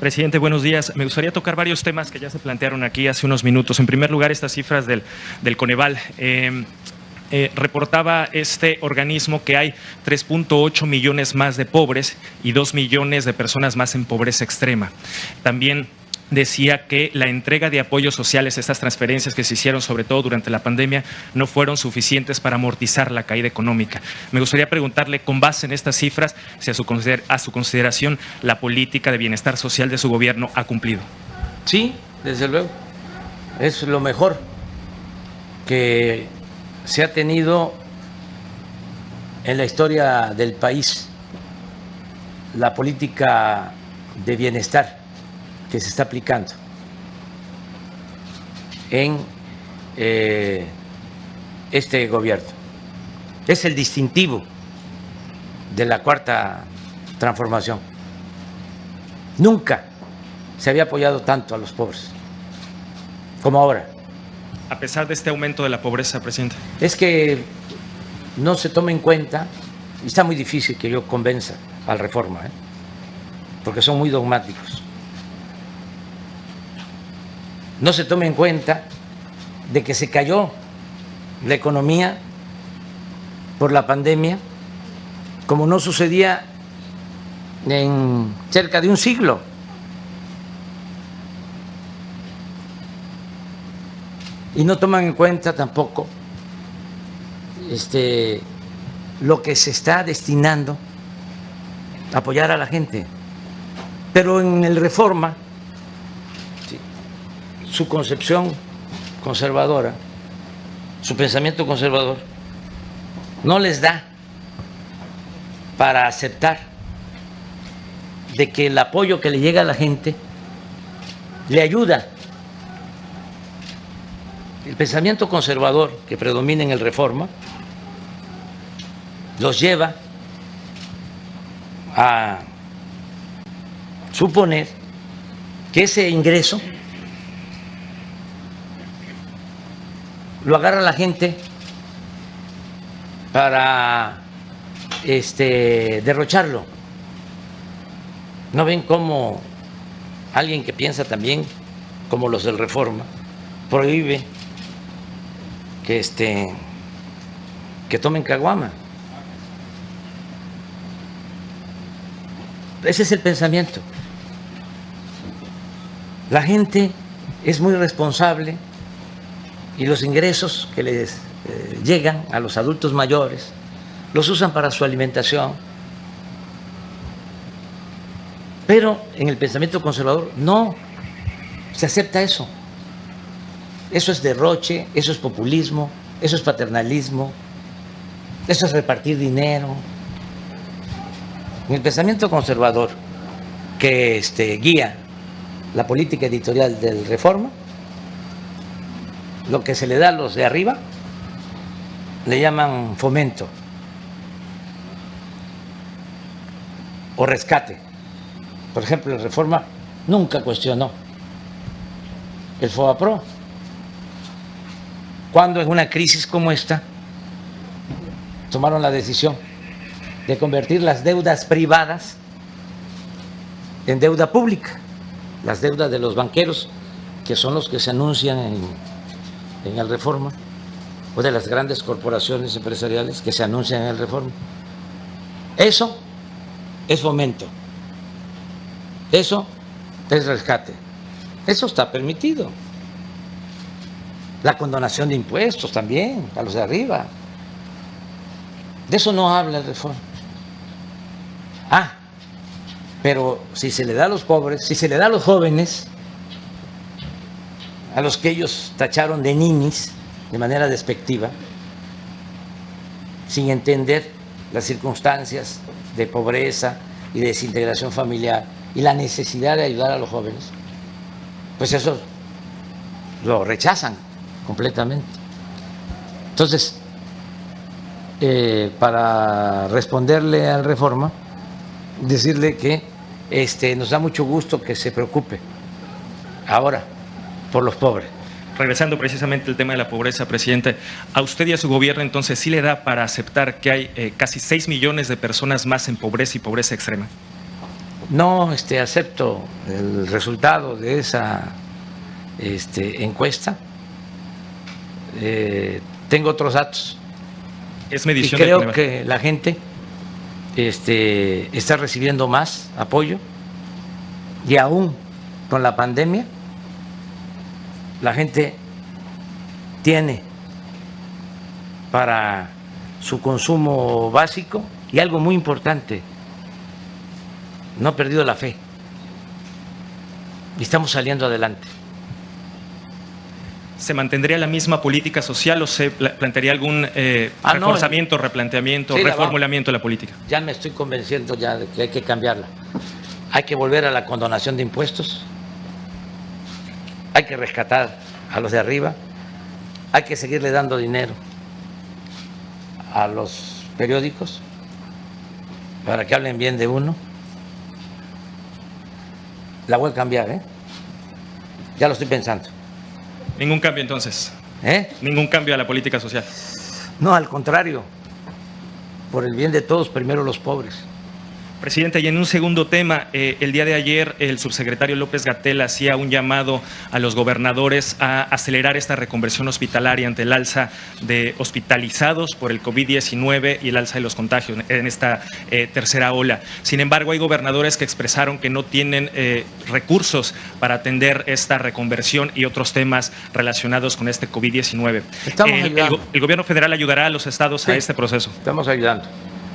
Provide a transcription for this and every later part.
Presidente, buenos días. Me gustaría tocar varios temas que ya se plantearon aquí hace unos minutos. En primer lugar, estas cifras del Coneval. Reportaba este organismo que hay 3.8 millones más de pobres y 2 millones de personas más en pobreza extrema. También decía que la entrega de apoyos sociales, estas transferencias que se hicieron sobre todo durante la pandemia, no fueron suficientes para amortizar la caída económica. Me gustaría preguntarle, con base en estas cifras, si a su consideración la política de bienestar social de su gobierno ha cumplido. Sí, desde luego. Es lo mejor que se ha tenido en la historia del país, la política de bienestar que se está aplicando en este gobierno. Es el distintivo de la Cuarta Transformación. Nunca se había apoyado tanto a los pobres como ahora. A pesar de este aumento de la pobreza, presidente. Es que no se toma en cuenta, y está muy difícil que yo convenza al Reforma, porque son muy dogmáticos. No se toma en cuenta de que se cayó la economía por la pandemia como no sucedía en cerca de un siglo. Y no toman en cuenta tampoco lo que se está destinando a apoyar a la gente. Pero en el Reforma, su concepción conservadora, su pensamiento conservador, no les da para aceptar de que el apoyo que le llega a la gente le ayuda. El pensamiento conservador que predomina en el Reforma los lleva a suponer que ese ingreso lo agarra la gente para derrocharlo. ¿No ven cómo alguien que piensa también como los del Reforma prohíbe que tomen caguama? Ese es el pensamiento. La gente es muy responsable y los ingresos que les llegan a los adultos mayores los usan para su alimentación. Pero en el pensamiento conservador no se acepta eso. Eso es derroche, eso es populismo, eso es paternalismo, eso es repartir dinero. En el pensamiento conservador que guía la política editorial del Reforma, lo que se le da a los de arriba le llaman fomento o rescate. Por ejemplo, el Reforma nunca cuestionó el FOBAPROA. Cuando en una crisis como esta tomaron la decisión de convertir las deudas privadas en deuda pública, las deudas de los banqueros, que son los que se anuncian en el Reforma, o de las grandes corporaciones empresariales que se anuncian en el Reforma. Eso es fomento, eso es rescate, eso está permitido. La condonación de impuestos también a los de arriba. De eso no habla el Reforma. Pero si se le da a los pobres, si se le da a los jóvenes, a los que ellos tacharon de ninis de manera despectiva, sin entender las circunstancias de pobreza y de desintegración familiar y la necesidad de ayudar a los jóvenes, pues eso lo rechazan completamente. Entonces, para responderle al Reforma, decirle que nos da mucho gusto que se preocupe ahora por los pobres. Regresando precisamente al tema de la pobreza, presidente, ¿a usted y a su gobierno entonces sí le da para aceptar que hay casi 6 millones de personas más en pobreza y pobreza extrema? no acepto el resultado de esa encuesta. Tengo otros datos. Es Y medición creo que la gente está recibiendo más apoyo, y aún con la pandemia la gente tiene para su consumo básico, y algo muy importante, no ha perdido la fe y estamos saliendo adelante. ¿Se mantendría la misma política social o se plantearía algún reforzamiento, replanteamiento, Sí, reformulamiento de la política? Ya me estoy convenciendo ya de que hay que cambiarla. Hay que volver a la condonación de impuestos, hay que rescatar a los de arriba, hay que seguirle dando dinero a los periódicos para que hablen bien de uno. La voy a cambiar, ya lo estoy pensando. Ningún cambio entonces. Ningún cambio a la política social. No, al contrario, por el bien de todos, primero los pobres. Presidente, y en un segundo tema, el día de ayer el subsecretario López-Gatell hacía un llamado a los gobernadores a acelerar esta reconversión hospitalaria ante el alza de hospitalizados por el COVID-19 y el alza de los contagios en esta tercera ola. Sin embargo, hay gobernadores que expresaron que no tienen recursos para atender esta reconversión y otros temas relacionados con este COVID-19. El gobierno federal ayudará a los estados a este proceso. Estamos ayudando.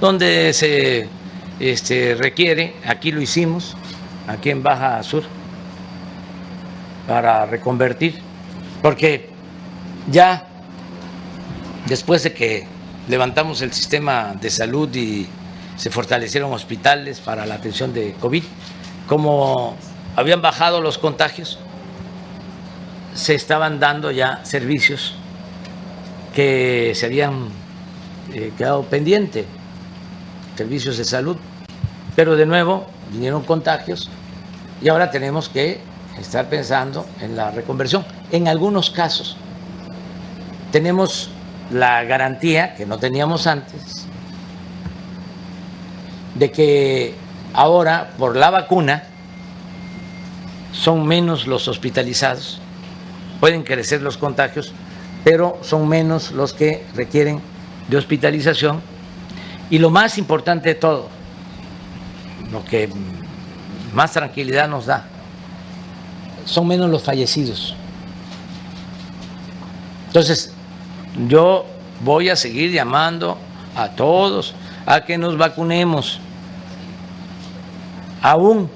Donde se requiere, aquí lo hicimos, aquí en Baja Sur, para reconvertir, porque ya después de que levantamos el sistema de salud y se fortalecieron hospitales para la atención de COVID, como habían bajado los contagios, se estaban dando ya servicios que se habían quedado pendientes, servicios de salud. Pero de nuevo vinieron contagios y ahora tenemos que estar pensando en la reconversión. En algunos casos tenemos la garantía, que no teníamos antes, de que ahora por la vacuna son menos los hospitalizados, pueden crecer los contagios, pero son menos los que requieren de hospitalización. Y lo más importante de todo, lo que más tranquilidad nos da, son menos los fallecidos. Entonces, yo voy a seguir llamando a todos a que nos vacunemos. Aún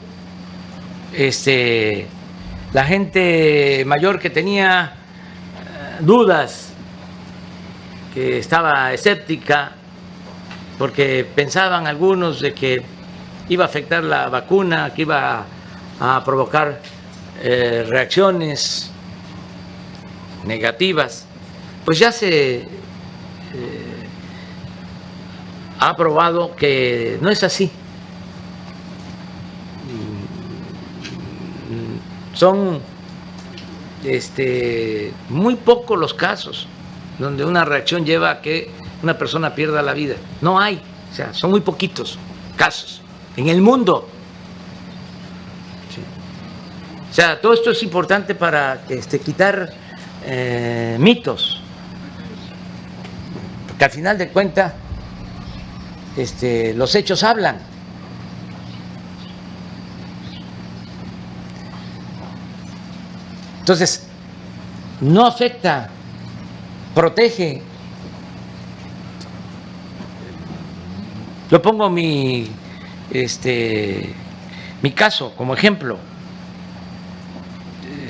la gente mayor que tenía dudas, que estaba escéptica, porque pensaban algunos de que iba a afectar la vacuna, que iba a provocar reacciones negativas, pues ya se ha probado que no es así. Son muy pocos los casos donde una reacción lleva a que una persona pierda la vida. No hay, o sea, son muy poquitos casos en el mundo. Sí. O sea, todo esto es importante para quitar mitos, porque al final de cuentas los hechos hablan. Entonces, no afecta, protege. Yo pongo mi caso como ejemplo.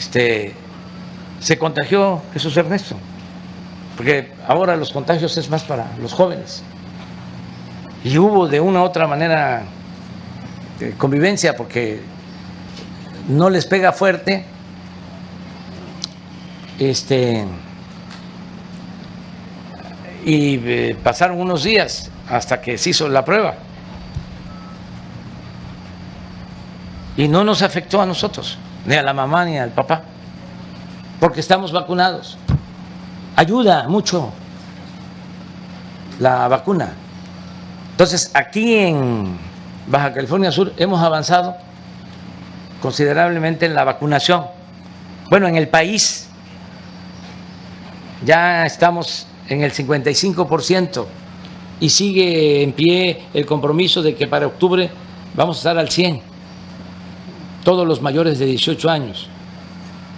Se contagió Jesús Ernesto, porque ahora los contagios es más para los jóvenes. Y hubo de una u otra manera convivencia, porque no les pega fuerte. Y pasaron unos días hasta que se hizo la prueba y no nos afectó a nosotros, ni a la mamá ni al papá, porque estamos vacunados. Ayuda mucho la vacuna. Entonces, aquí en Baja California Sur hemos avanzado considerablemente en la vacunación. Bueno, en el país ya estamos en el 55% y sigue en pie el compromiso de que para octubre vamos a estar al 100%, todos los mayores de 18 años.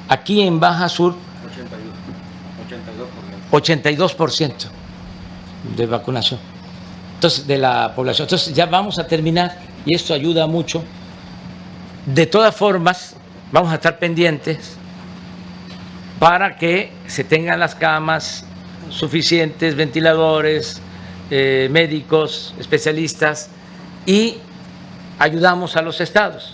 Aquí en Baja Sur, 82% de vacunación. Entonces, de la población. Entonces, ya vamos a terminar y esto ayuda mucho. De todas formas, vamos a estar pendientes para que se tengan las camas suficientes, ventiladores, médicos, especialistas, y ayudamos a los estados.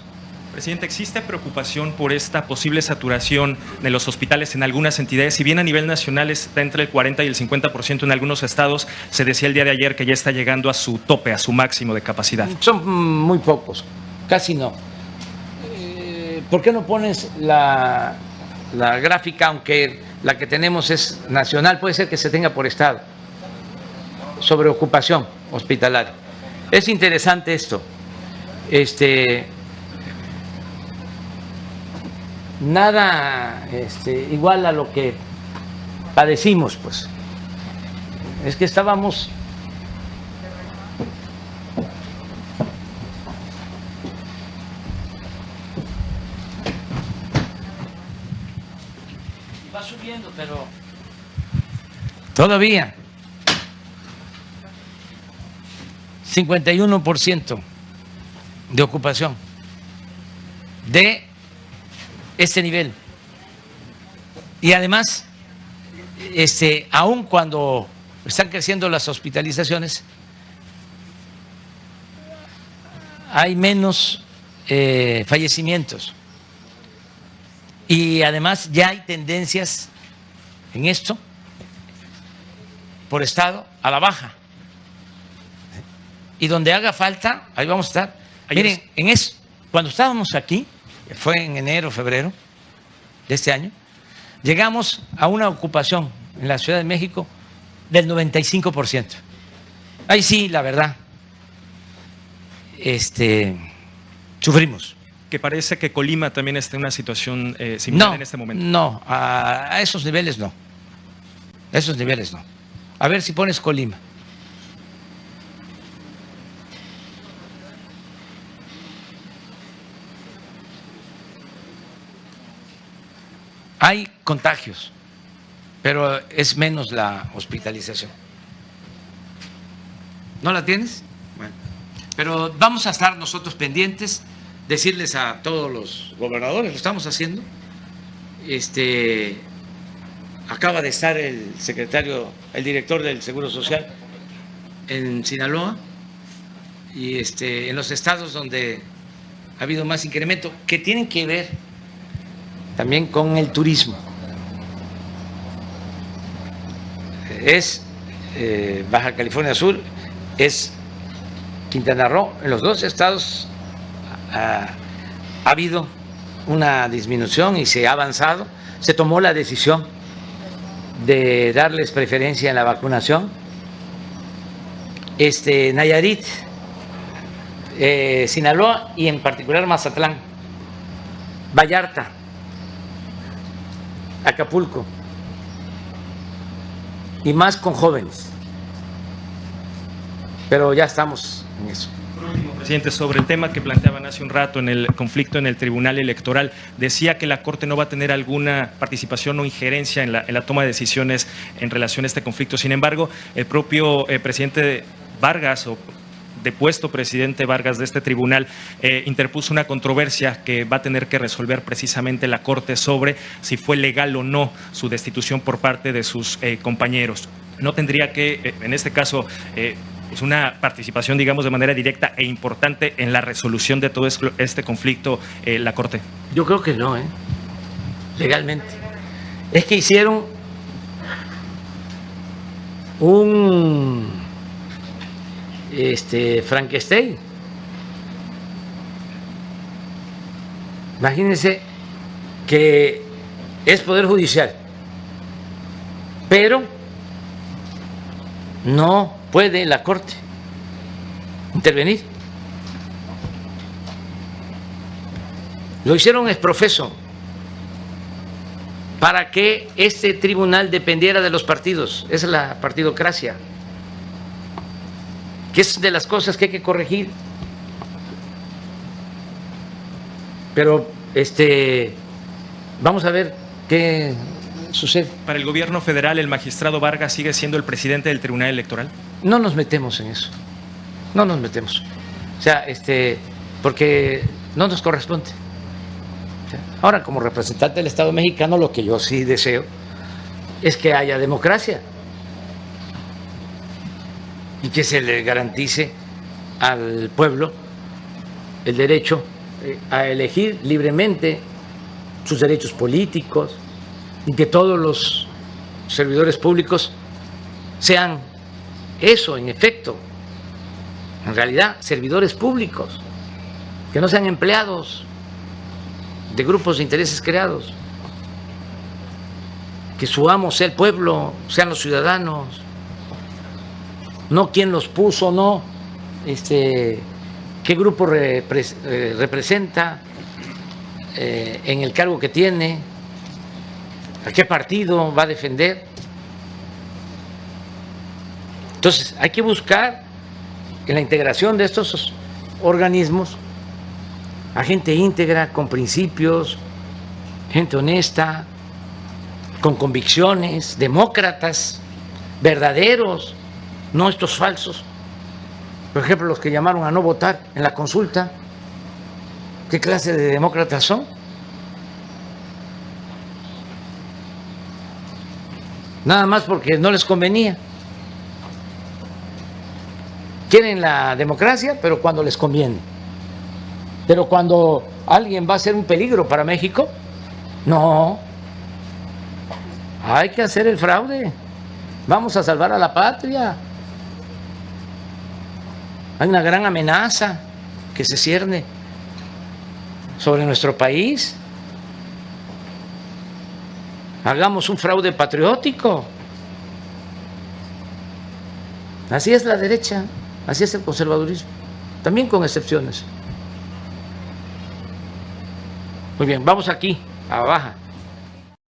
Presidente, ¿existe preocupación por esta posible saturación de los hospitales en algunas entidades? Si bien a nivel nacional está entre el 40 y el 50% en algunos estados, se decía el día de ayer que ya está llegando a su tope, a su máximo de capacidad. Son muy pocos, casi no. ¿Por qué no pones la gráfica, aunque la que tenemos es nacional? Puede ser que se tenga por estado, sobre ocupación hospitalaria. Es interesante esto. Nada igual a lo que padecimos, pues. Es que estábamos va subiendo, pero todavía 51% de ocupación de este nivel. Y además, aun cuando están creciendo las hospitalizaciones, hay menos fallecimientos. Y además ya hay tendencias en esto, por estado, a la baja. Y donde haga falta, ahí vamos a estar. Miren, cuando estábamos aquí, fue en enero, febrero de este año, llegamos a una ocupación en la Ciudad de México del 95%. Ahí sí, la verdad, sufrimos. Que parece que Colima también está en una situación similar en este momento. No, a esos niveles no. A esos niveles no. A ver si pones Colima. Hay contagios, pero es menos la hospitalización. ¿No la tienes? Bueno, pero vamos a estar nosotros pendientes, decirles a todos los gobernadores, lo estamos haciendo. Acaba de estar el director del Seguro Social en Sinaloa y en los estados donde ha habido más incremento, que tienen que ver también con el turismo. Es Baja California Sur, es Quintana Roo. En los dos estados ha habido una disminución y se ha avanzado. Se tomó la decisión de darles preferencia en la vacunación. Nayarit, Sinaloa y en particular Mazatlán, Vallarta, Acapulco, y más con jóvenes. Pero ya estamos en eso. Presidente, sobre el tema que planteaban hace un rato en el conflicto en el Tribunal Electoral, decía que la Corte no va a tener alguna participación o injerencia en la toma de decisiones en relación a este conflicto. Sin embargo, el propio presidente Vargas, o depuesto presidente Vargas de este tribunal, interpuso una controversia que va a tener que resolver precisamente la Corte sobre si fue legal o no su destitución por parte de sus compañeros. ¿No tendría que, en este caso, una participación, digamos, de manera directa e importante en la resolución de todo este conflicto la Corte? Yo creo que no, legalmente. Es que hicieron un Frankenstein. Imagínense que es Poder Judicial, pero no puede la Corte intervenir. Lo hicieron exprofeso para que este tribunal dependiera de los partidos. Esa es la partidocracia, que es de las cosas que hay que corregir. Pero vamos a ver qué sucede. ¿Para el gobierno federal el magistrado Vargas sigue siendo el presidente del Tribunal Electoral? No nos metemos en eso, no nos metemos. O sea, porque no nos corresponde. O sea, ahora, como representante del Estado mexicano, lo que yo sí deseo es que haya democracia y que se le garantice al pueblo el derecho a elegir libremente sus derechos políticos y que todos los servidores públicos sean eso, en efecto, en realidad, servidores públicos, que no sean empleados de grupos de intereses creados, que su amo sea el pueblo, sean los ciudadanos, no quién los puso, no qué grupo representa en el cargo que tiene, a qué partido va a defender. Entonces, hay que buscar en la integración de estos organismos a gente íntegra, con principios, gente honesta, con convicciones, demócratas, verdaderos, no estos falsos. Por ejemplo, los que llamaron a no votar en la consulta, ¿qué clase de demócratas son? Nada más porque no les convenía. Quieren la democracia, pero cuando les conviene. Pero cuando alguien va a ser un peligro para México, no. Hay que hacer el fraude. Vamos a salvar a la patria. Hay una gran amenaza que se cierne sobre nuestro país. Hagamos un fraude patriótico. Así es la derecha, así es el conservadurismo, también con excepciones. Muy bien, vamos aquí, a Baja.